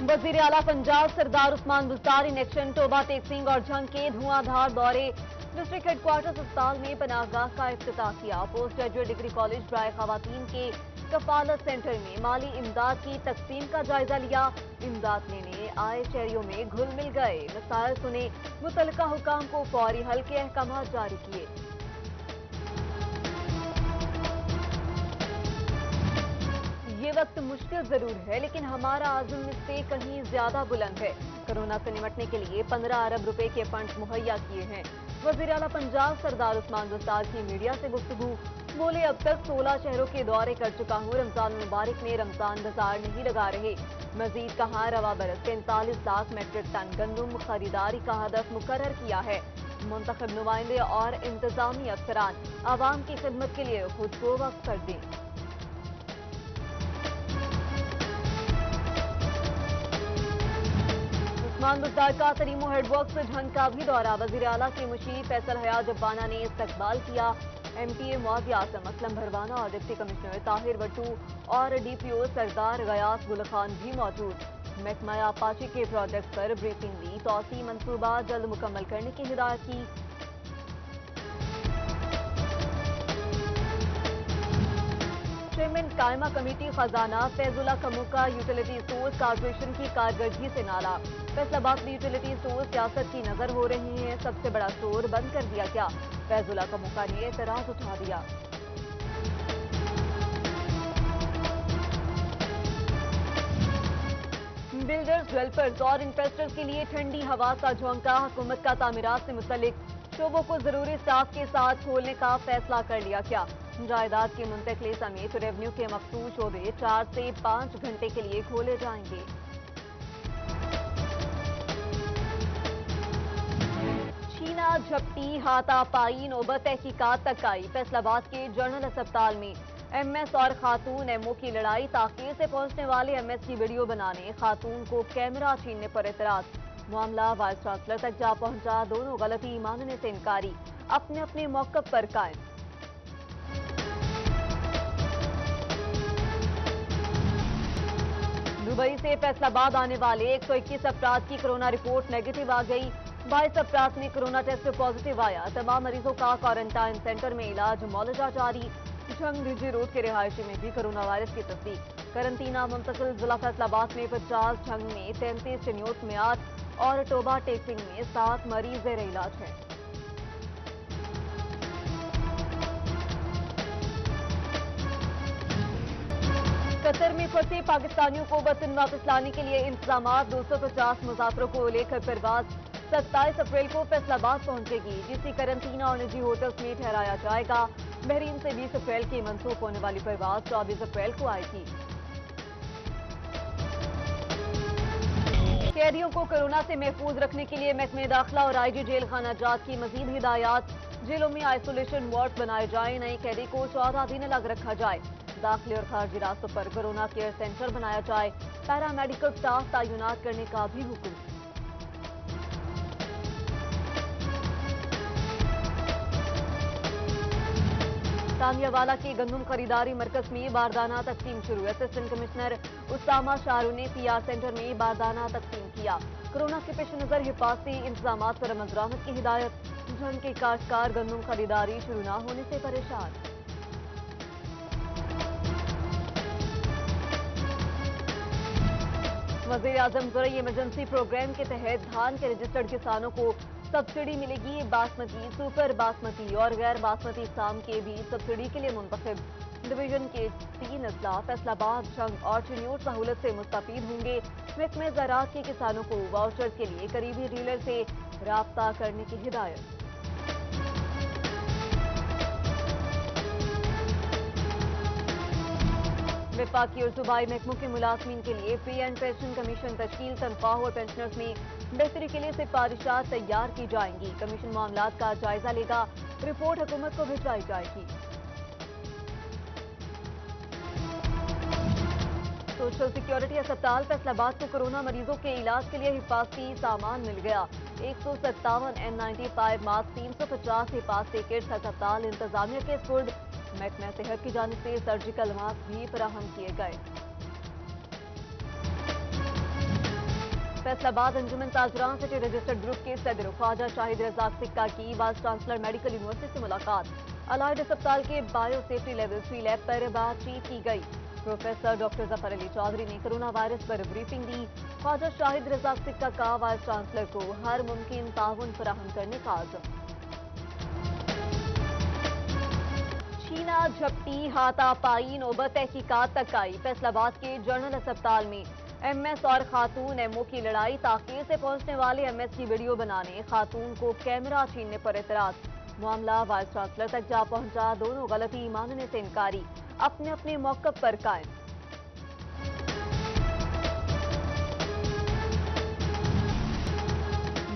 वजीर आला Punjab Sardar Usman Buzdar in action Toba Tek Singh और जंग के धुआंधार दौरे डिस्ट्रिक्ट हेडक्वार्टर्स अस्पताल में पनाहगाह का इफ्तिताह किया। पोस्ट ग्रेजुएट डिग्री कॉलेज बराए खवातीन के कफालत सेंटर में माली इमदाद की तकसीम का जायजा लिया। इमदाद लेने आए शहरियों में घुल मिल गए, मसाइल सुने, मुतलका हुकाम को फौरी हल के अहकाम जारी किए। ये वक्त मुश्किल जरूर है, लेकिन हमारा आज़म इससे कहीं ज्यादा बुलंद है। कोरोना से निपटने के लिए 15 अरब रुपए के फंड मुहैया किए हैं। वज़ीर आला पंजाब सरदार उस्मान बुज़दार की मीडिया से गुफ्तगू। बोले, अब तक 16 शहरों के दौरे कर चुका हूँ। रमजान मुबारक में रमजान बाजार नहीं लगा रहे। मजीद कहा, रवा बरस 43 लाख मेट्रिक टन गंदम खरीदारी का हदफ मुकर्रर किया है। मुंतखब नुमाइंदे और इंतजामी अफसरान आवाम की खिदमत के लिए खुद को वक्फ कर दें। उस्मान बुज़दार का तरीमो हेडवर्क से जंग का भी दौरा। वज़ीर आला के मुशीर फैसल हयात जब्बाना ने इस्तकबाल किया। MTA मुआज़ आज़म असलम भरवाना और डिप्टी कमिश्नर ताहिर वट्टू और DPO सरदार गयास गुल खान भी मौजूद। महकमा अपाची के प्रोजेक्ट पर ब्रीफिंग दी। तौसी मंसूबा जल्द मुकम्मल करने की हिदायत की। चेयरमैन कायमा कमेटी खजाना फैजुल्ला कमुका यूटिलिटी स्टोर्स कॉर्पोरेशन की कारकर्दगी से नाला। फैसलाबाद में यूटिलिटी स्टोर सियासत की नजर हो रहे हैं। सबसे बड़ा स्टोर बंद कर दिया गया। फैजुल्ला कमुका ने एतराज उठा दिया। बिल्डर्स, डेवलपर्स और इन्वेस्टर्स के लिए ठंडी हवा का झोंका। हुकूमत का तामीरात से मुतल्लिक शोबों को जरूरी स्टाफ के साथ खोलने का फैसला कर लिया गया। जायदाद के मुंतकली समेत रेवेन्यू के मखसूस शोबे 4 से 5 घंटे के लिए खोले जाएंगे। छीना झपटी हाथापाई नौबत तहकीकात तक आई। फैसलाबाद के जनरल अस्पताल में MS और खातून MO की लड़ाई। ताखीर से पहुंचने वाले MS की वीडियो बनाने, खातून को कैमरा छीनने पर एतराज। मामला वाइस चांसलर तक जा पहुंचा। दोनों गलती मानने से इनकारी, अपने अपने मौक़िफ़ पर कायम। दुबई से फैसलाबाद आने वाले 121 अफराद की कोरोना रिपोर्ट नेगेटिव आ गई। 22 अफराद में कोरोना टेस्ट पॉजिटिव आया। तमाम मरीजों का क्वारंटाइन सेंटर में इलाज मौलजा जारी। जंग रिजी रोड के रिहायशी में भी कोरोना वायरस की तस्दीक। करंटीना मुंतकिल। जिला फैसलाबाद में 50, जंग में 33, चनियोट में 8 और टोबा टेक्सिंग में 7 मरीज ज़ेर इलाज हैं। कतर में फंसे पाकिस्तानियों को वतन वापस लाने के लिए इंतजाम। 250 मुसाफिरों को लेकर परवाज 27 अप्रैल को फैसलाबाद पहुंचेगी, जिसे करंटीना और निजी होटल्स में ठहराया जाएगा। बहरीन से 20 अप्रैल की मंसूख होने वाली परवाज 24 अप्रैल को आएगी। कैदियों को कोरोना से महफूज रखने के लिए महकमे दाखिला और IG जेल खाना जात की मजीद हिदायत। जेलों में आइसोलेशन वार्ड बनाए जाए। नए कैदी को 14 दिन अलग रखा जाए। दाखिले और खारजी रास्तों पर कोरोना केयर सेंटर बनाया जाए। पैरामेडिकल स्टाफ तैनात करने का भी हुक्म। तानियावाला के गंदम खरीदारी मरकज में बारदाना तकसीम शुरू। असिस्टेंट कमिश्नर उसामा शारू ने PR सेंटर में बारदाना तकसीम किया। कोरोना के पेश नजर हिफाजती इंतजाम पर अमल दरामद की हिदायत। जंग के काश्तकार गंदम खरीदारी शुरू न होने से परेशान। वज़ीर आज़म ज़राई इमरजेंसी प्रोग्राम के तहत धान के रजिस्टर्ड किसानों को सब्सिडी मिलेगी। बासमती, सुपर बासमती और गैर बासमती साम के भी सब्सिडी के लिए मुंतखब। डिवीजन के 3 अजला फैसलाबाद, जंग और चनियोट सहूलत से मुस्तफीद होंगे। महकमे ज़राअत के किसानों को वाउचर्स के लिए करीबी डीलर से राब्ता करने की हिदायत। वफाकी और सूबाई महकमों के मुलाजमीन के लिए पे एंड पेंशन कमीशन तश्कील। तनख्वाह और पेंशनर्स में बेहतरी के लिए सिफारिशात तैयार की जाएंगी। कमीशन मामलात का जायजा लेगा। रिपोर्ट हुकूमत को भिजवाई जाएगी। सोशल सिक्योरिटी अस्पताल फैसलाबाद को कोरोना मरीजों के इलाज के लिए हिफाजती सामान मिल गया। 157 N95 मास्क, 350 हिफाजती किट्स अस्पताल इंतजामिया के स्पुर्द। महकमा सेहत की जानिब से सर्जिकल मास्क भी फराहम किए गए। फैसलाबाद अंजुमन ताजरान सिटी रजिस्टर्ड ग्रुप के सदर ख्वाजा शाहिद रजाक सिक्का की वाइस चांसलर मेडिकल यूनिवर्सिटी से मुलाकात। अलाइड अस्पताल के बायो सेफ्टी लेवल 3 लैब पर बातचीत की गई। प्रोफेसर डॉक्टर जफर अली चौधरी ने कोरोना वायरस पर ब्रीफिंग दी। ख्वाजा शाहिद रजाक सिक्का का वाइस चांसलर को हर मुमकिन ताउन फराहम करने का आज़म। छीना झपटी हाथापाई नौबत तहकीकात तक आई। फैसलाबाद के जनरल अस्पताल में एमएस और खातून एमओ की लड़ाई। ताखीर से पहुंचने वाले एमएस की वीडियो बनाने, खातून को कैमरा छीनने पर एतराज। मामला वाइस चांसलर तक जा पहुंचा। दोनों गलती मानने से इनकारी, अपने अपने मौक़िफ़ पर कायम।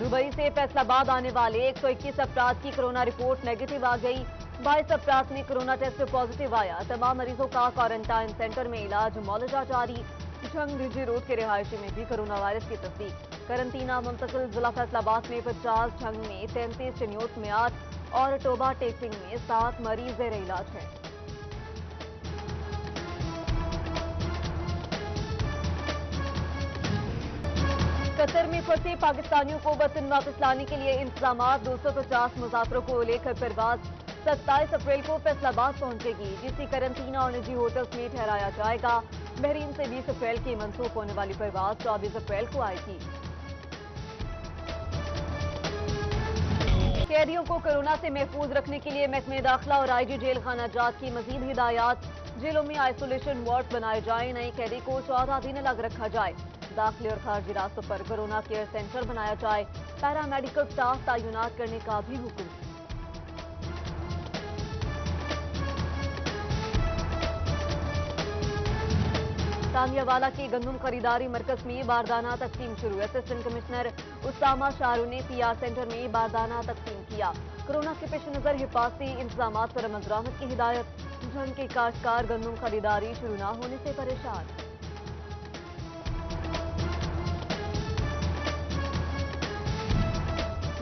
दुबई से फैसलाबाद आने वाले 121 अफराद की कोरोना रिपोर्ट नेगेटिव आ गई। 22 अफराद में कोरोना टेस्ट पॉजिटिव आया। तमाम मरीजों का क्वारंटाइन सेंटर में इलाज मौलजा जारी। झंग रिजी रोड के रिहायशी में भी कोरोना वायरस की तस्दीक। करंटीना मुंतकिल। जिला फैसलाबाद में 50, झंग में 33, चनियोट में 8 और टोबा टेकसिंग में 7 मरीज ज़ेर इलाज हैं। कतर में फंसे पाकिस्तानियों को वतन वापस लाने के लिए इंतजाम। 250 मुसाफिरों को लेकर परवाज 27 अप्रैल को फैसलाबाद पहुंचेगी, जिसे करंटीना और निजी होटल्स में ठहराया जाएगा। बहरीन से 20 अप्रैल की मंसूख होने वाली परवाज 24 अप्रैल को आएगी। कैदियों को कोरोना से महफूज रखने के लिए महकमे दाखिला और आईजी जेल खाना जात की मजीद हिदायत। जेलों में आइसोलेशन वार्ड बनाए जाए। नए कैदी को 14 दिन अलग रखा जाए। दाखिले और खारजी रास्तों पर कोरोना केयर सेंटर बनाया जाए। पैरामेडिकल स्टाफ तैनात करने का भी हुक्म। तानियावाला के गंदम खरीदारी मरकज में बारदाना तकसीम शुरू। असिस्टेंट कमिश्नर उसामा शारू ने पीआर सेंटर में बारदाना तकसीम किया। कोरोना के पेश नजर हिफाजती इंतजाम पर अमल दरामद की हिदायत। झंग के काश्तकार गंदम खरीदारी शुरू न होने से परेशान।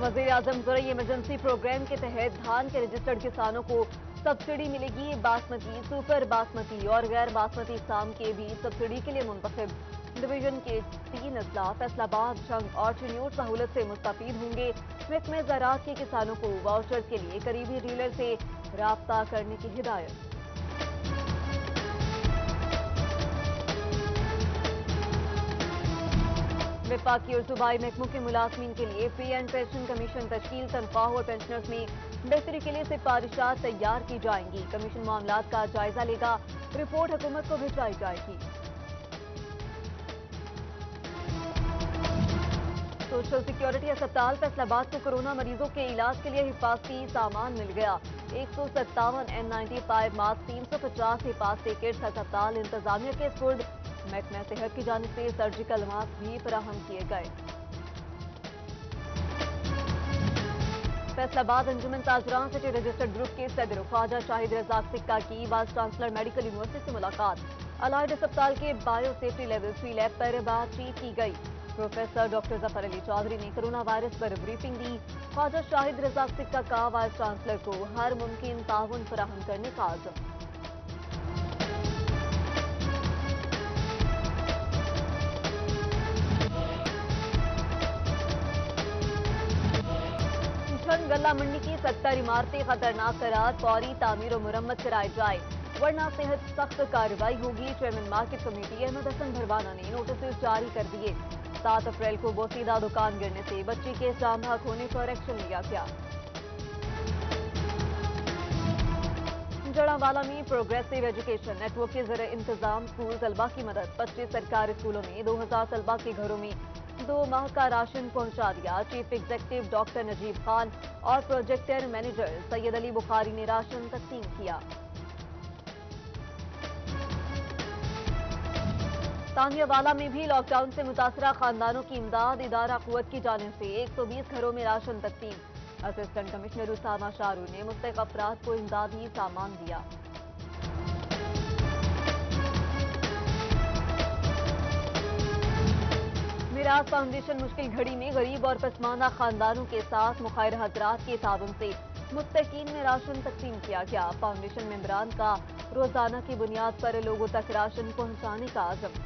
वज़ीर-ए-आज़म ज़रूरी इमरजेंसी प्रोग्राम के तहत धान के रजिस्टर्ड किसानों को सब्सिडी मिलेगी। बासमती, सुपर बासमती और गैर बासमती इकसाम के बीज सब्सिडी के लिए मुंतखब। डिवीजन के 3 अजला फैसलाबाद, झंग और चनियोट सहूलत से मुस्तफीद होंगे। महकमे ज़राअत के किसानों को वाउचर्स के लिए करीबी डीलर से राब्ता करने की हिदायत। वफाकी और सूबाई महकमों के मुलाजमीन के लिए पे एंड पेंशन कमीशन तश्कील। तनख्वाह और पेंशनर्स में बेहतरी के लिए सिफारिशात तैयार की जाएंगी। कमीशन मामलात का जायजा लेगा। रिपोर्ट हुकूमत को भिजवाई जाएगी। सोशल सिक्योरिटी अस्पताल फैसलाबाद को कोरोना मरीजों के इलाज के लिए हिफाजती सामान मिल गया। 157 N95 मास्क, 350 हिफाजती किट्स अस्पताल इंतजामिया के स्पुर्द। महकमा सेहत की जानिब से सर्जिकल मास्क भी फराहम किए गए। फैसलाबाद अंजुमन ताजरान सिटी रजिस्टर्ड ग्रुप के सदर ख्वाजा शाहिद रजाक सिक्का की वाइस चांसलर मेडिकल यूनिवर्सिटी से मुलाकात। अलाइड अस्पताल के बायो सेफ्टी लेवल 3 लैब पर बातचीत की गई। प्रोफेसर डॉक्टर जफर अली चौधरी ने कोरोना वायरस पर ब्रीफिंग दी। ख्वाजा शाहिद रजाक सिक्का का वाइस चांसलर को हर मुमकिन ताउन फराहम करने का आज़म। गल्ला मंडी की 70 इमारतें खतरनाक करार, फौरी तामीर और मुरम्मत कराई जाए, वरना सेहत सख्त कार्रवाई होगी। Chairman market committee Ahmed Hassan Bharwana ने नोटिस जारी कर दिए। 7 अप्रैल को बोसीदा दुकान गिरने से बच्ची के जाम हक होने पर एक्शन लिया गया। जड़ावाला में प्रोग्रेसिव एजुकेशन नेटवर्क के जरिए इंतजाम स्कूल तलबा की मदद। 25 सरकारी स्कूलों में 2000 तलबा के घरों में 2 माह का राशन पहुंचा दिया। Chief executive doctor Najeeb Khan और प्रोजेक्टर मैनेजर सैयद अली बुखारी ने राशन तकसीम किया। तानियावाला में भी लॉकडाउन से मुतासरा खानदानों की इमदाद। इदारा कुव्वत की जानिब से 120 घरों में राशन तकसीम। असिस्टेंट कमिश्नर उसामा शारू ने मुस्तहिक अफराद को इमदादी सामान दिया। मिराज फाउंडेशन मुश्किल घड़ी में गरीब और पसमानदा खानदानों के साथ मुखायर हजरात के ताबन से मुस्तकीन में राशन तकसीम किया गया। फाउंडेशन मेंबरान का रोजाना की बुनियाद पर लोगों तक राशन पहुंचाने का आज़म।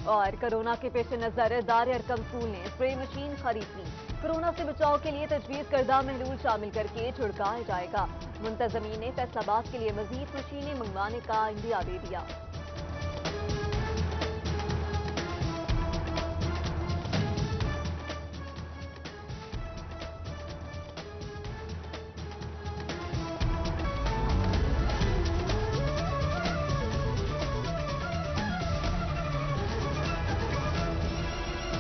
اور کورونا کے پیش نظر دار ارکم اسکول نے اسپرے مشین خرید لی۔ کورونا سے بچاؤ کے لیے تجویز کردہ محلول شامل کر کے چھڑکایا جائے گا۔ منتظمین نے فیصل آباد کے لیے مزید مشینیں منگوانے کا عندیہ دے دیا۔